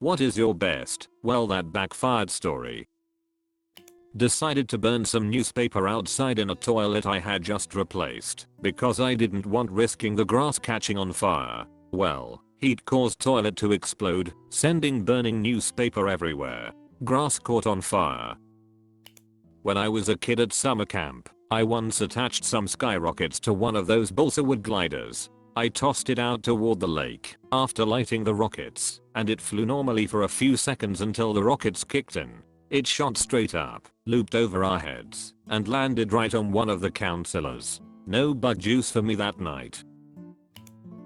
What is your best, well that backfired story? Decided to burn some newspaper outside in a toilet I had just replaced because I didn't want risking the grass catching on fire. Well, heat caused toilet to explode, sending burning newspaper everywhere. Grass caught on fire. When I was a kid at summer camp, I once attached some skyrockets to one of those balsa wood gliders. I tossed it out toward the lake after lighting the rockets, and it flew normally for a few seconds until the rockets kicked in. It shot straight up, looped over our heads, and landed right on one of the counselors. No bug juice for me that night.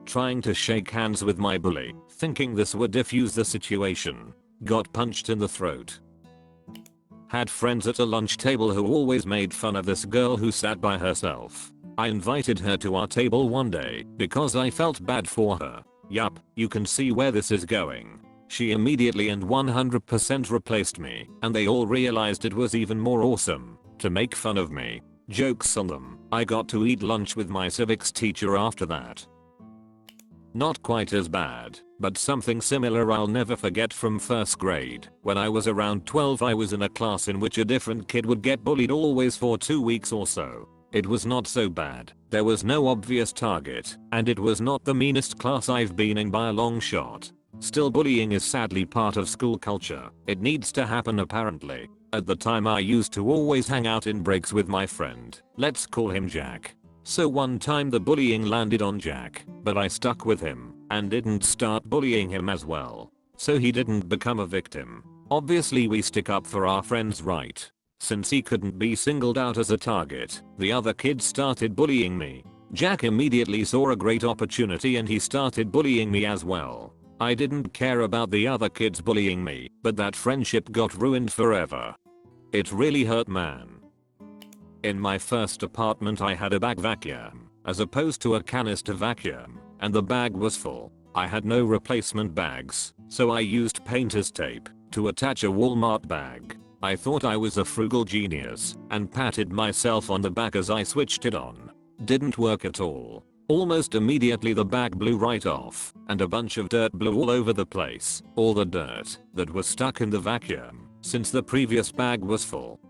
Trying to shake hands with my bully, thinking this would diffuse the situation. Got punched in the throat. Had friends at a lunch table who always made fun of this girl who sat by herself. I invited her to our table one day because I felt bad for her. Yup, you can see where this is going. She immediately and 100% replaced me, and they all realized it was even more awesome to make fun of me. Jokes on them. I got to eat lunch with my civics teacher after that. Not quite as bad, but something similar I'll never forget from first grade. When I was around 12, I was in a class in which a different kid would get bullied always for 2 weeks or so. It was not so bad, there was no obvious target, and it was not the meanest class I've been in by a long shot. Still, bullying is sadly part of school culture. It needs to happen apparently. At the time I used to always hang out in breaks with my friend, let's call him Jack. So one time the bullying landed on Jack, but I stuck with him and didn't start bullying him as well. So he didn't become a victim. Obviously we stick up for our friends, right? Since he couldn't be singled out as a target, the other kids started bullying me. Jack immediately saw a great opportunity and he started bullying me as well. I didn't care about the other kids bullying me, but that friendship got ruined forever. It really hurt, man. In my first apartment I had a bag vacuum, as opposed to a canister vacuum, and the bag was full. I had no replacement bags, so I used painter's tape to attach a Walmart bag. I thought I was a frugal genius and patted myself on the back as I switched it on. Didn't work at all. Almost immediately the bag blew right off and a bunch of dirt blew all over the place. All the dirt that was stuck in the vacuum since the previous bag was full.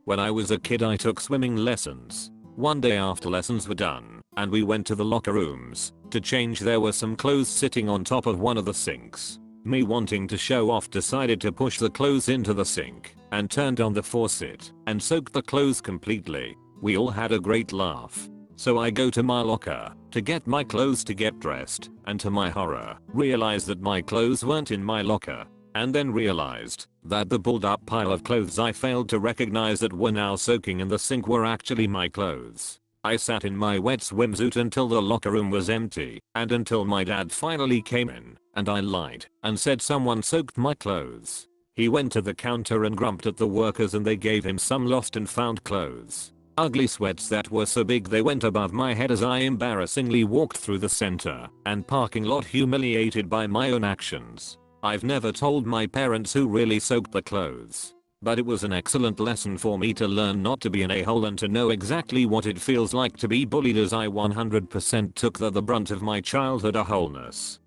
When I was a kid I took swimming lessons. One day after lessons were done and we went to the locker rooms to change, there were some clothes sitting on top of one of the sinks. Me wanting to show off decided to push the clothes into the sink and turned on the faucet and soaked the clothes completely. We all had a great laugh. So I go to my locker to get my clothes to get dressed, and to my horror realized that my clothes weren't in my locker, and then realized that the pulled up pile of clothes I failed to recognize that were now soaking in the sink were actually my clothes. I sat in my wet swimsuit until the locker room was empty and until my dad finally came in, and I lied and said someone soaked my clothes. He went to the counter and grumped at the workers and they gave him some lost and found clothes. Ugly sweats that were so big they went above my head as I embarrassingly walked through the center and parking lot, humiliated by my own actions. I've never told my parents who really soaked the clothes, but it was an excellent lesson for me to learn not to be an a-hole and to know exactly what it feels like to be bullied, as I 100% took the brunt of my childhood a-holeness.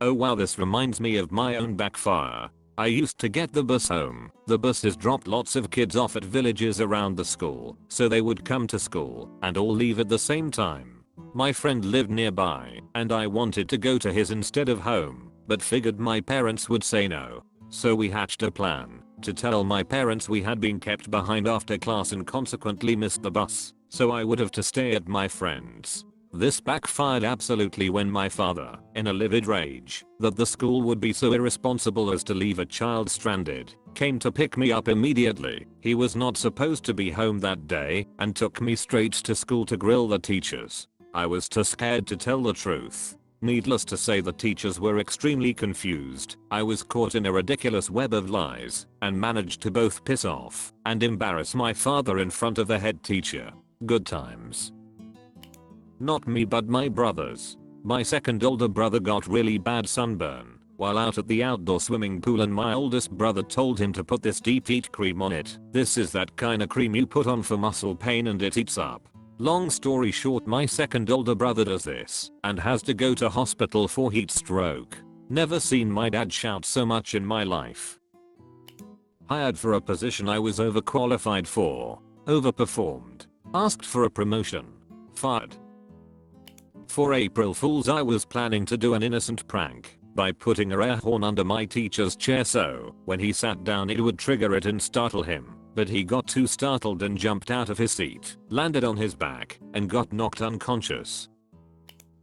Oh wow, this reminds me of my own backfire. I used to get the bus home. The buses dropped lots of kids off at villages around the school, so they would come to school and all leave at the same time. My friend lived nearby and I wanted to go to his instead of home, but figured my parents would say no. So we hatched a plan to tell my parents we had been kept behind after class and consequently missed the bus, so I would have to stay at my friend's. This backfired absolutely when my father, in a livid rage that the school would be so irresponsible as to leave a child stranded, came to pick me up immediately. He was not supposed to be home that day and took me straight to school to grill the teachers. I was too scared to tell the truth. Needless to say, the teachers were extremely confused. I was caught in a ridiculous web of lies and managed to both piss off and embarrass my father in front of the head teacher. Good times. Not me, but my brothers. My second older brother got really bad sunburn while out at the outdoor swimming pool, and my oldest brother told him to put this deep heat cream on it. This is that kinda cream you put on for muscle pain and it heats up. Long story short, my second older brother does this and has to go to hospital for heat stroke. Never seen my dad shout so much in my life. Hired for a position I was overqualified for. Overperformed. Asked for a promotion. Fired. For April Fools I was planning to do an innocent prank by putting a air horn under my teacher's chair so when he sat down it would trigger it and startle him. But he got too startled and jumped out of his seat, landed on his back, and got knocked unconscious.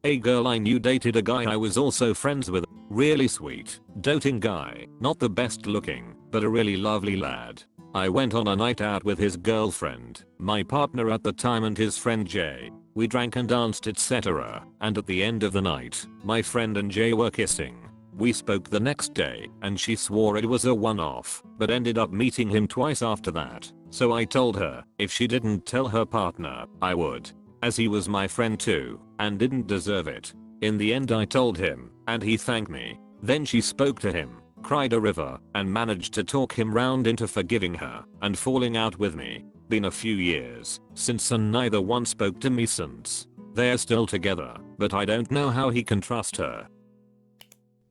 A girl I knew dated a guy I was also friends with. Really sweet, doting guy, not the best looking, but a really lovely lad. I went on a night out with his girlfriend, my partner at the time and his friend Jay. We drank and danced etc. And at the end of the night, my friend and Jay were kissing. We spoke the next day and she swore it was a one-off, but ended up meeting him twice after that. So I told her if she didn't tell her partner, I would. As he was my friend too, and didn't deserve it. In the end I told him, and he thanked me. Then she spoke to him, cried a river, and managed to talk him round into forgiving her and falling out with me. Been a few years since and neither one spoke to me since. They're still together, but I don't know how he can trust her.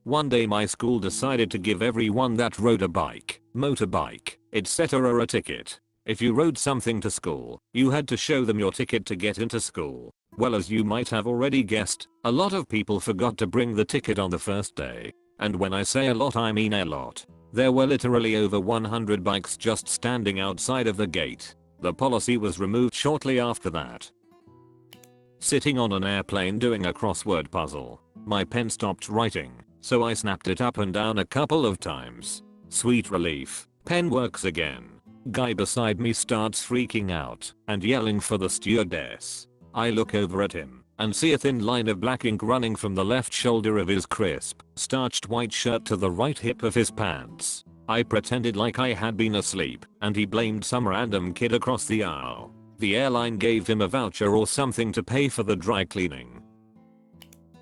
One day my school decided to give everyone that rode a bike, motorbike, etc. a ticket. If you rode something to school, you had to show them your ticket to get into school. Well, as you might have already guessed, a lot of people forgot to bring the ticket on the first day. And when I say a lot I mean a lot. There were literally over 100 bikes just standing outside of the gate. The policy was removed shortly after that. Sitting on an airplane doing a crossword puzzle. My pen stopped writing, so I snapped it up and down a couple of times. Sweet relief, pen works again. Guy beside me starts freaking out and yelling for the stewardess. I look over at him and see a thin line of black ink running from the left shoulder of his crisp, starched white shirt to the right hip of his pants. I pretended like I had been asleep and he blamed some random kid across the aisle. The airline gave him a voucher or something to pay for the dry cleaning.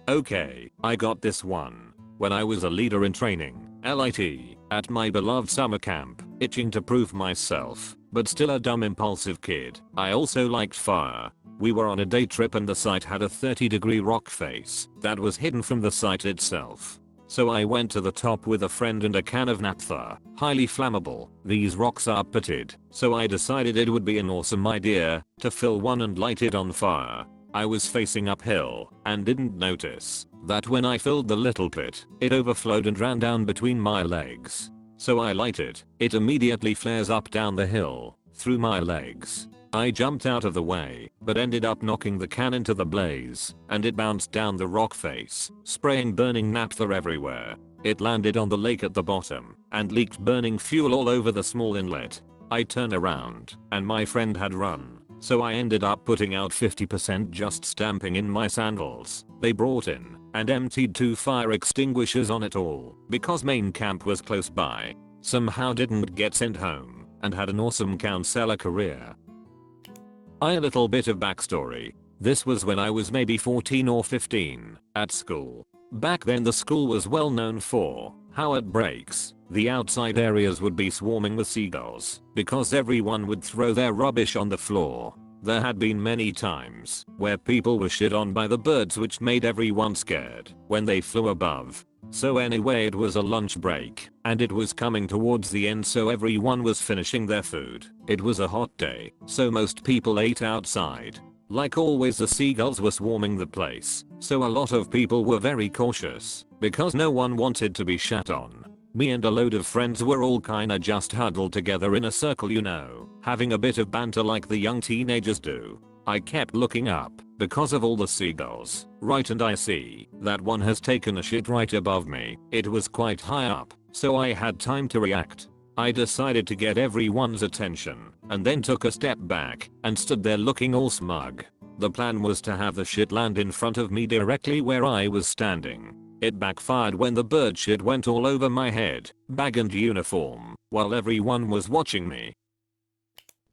Okay, I got this one. When I was a leader in training, LIT, at my beloved summer camp, itching to prove myself, but still a dumb impulsive kid, I also liked fire. We were on a day trip and the site had a 30-degree rock face that was hidden from the site itself. So I went to the top with a friend and a can of naphtha, highly flammable. These rocks are pitted, so I decided it would be an awesome idea to fill one and light it on fire. I was facing uphill and didn't notice that when I filled the little pit, it overflowed and ran down between my legs. So I light it, it immediately flares up down the hill, through my legs. I jumped out of the way, but ended up knocking the can into the blaze, and it bounced down the rock face, spraying burning naphtha everywhere. It landed on the lake at the bottom, and leaked burning fuel all over the small inlet. I turned around, and my friend had run, so I ended up putting out 50% just stamping in my sandals. They brought in, and emptied 2 fire extinguishers on it all, because main camp was close by. Somehow didn't get sent home, and had an awesome counselor career. A little bit of backstory. This was when I was maybe 14 or 15, at school. Back then the school was well known for how at breaks, the outside areas would be swarming with seagulls, because everyone would throw their rubbish on the floor. There had been many times where people were shit on by the birds, which made everyone scared when they flew above. So anyway, it was a lunch break, and it was coming towards the end, so everyone was finishing their food. It was a hot day, so most people ate outside. Like always, the seagulls were swarming the place, so a lot of people were very cautious, because no one wanted to be shat on. Me and a load of friends were all kinda just huddled together in a circle, you know, having a bit of banter like the young teenagers do. I kept looking up because of all the seagulls, right, and I see that one has taken a shit right above me. It was quite high up, so I had time to react. I decided to get everyone's attention and then took a step back and stood there looking all smug. The plan was to have the shit land in front of me directly where I was standing. It backfired when the bird shit went all over my head, bag and uniform, while everyone was watching me.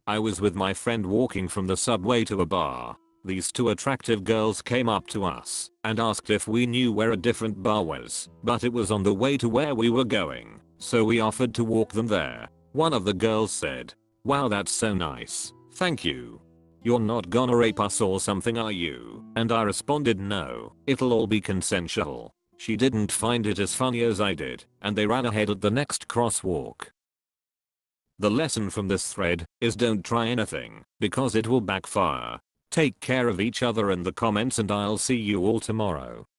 I was with my friend walking from the subway to a bar. These 2 attractive girls came up to us and asked if we knew where a different bar was, but it was on the way to where we were going, so we offered to walk them there. One of the girls said, "Wow, that's so nice, thank you. You're not gonna rape us or something, are you?" And I responded, "No, it'll all be consensual." She didn't find it as funny as I did, and they ran ahead at the next crosswalk. The lesson from this thread is don't try anything, because it will backfire. Take care of each other in the comments and I'll see you all tomorrow.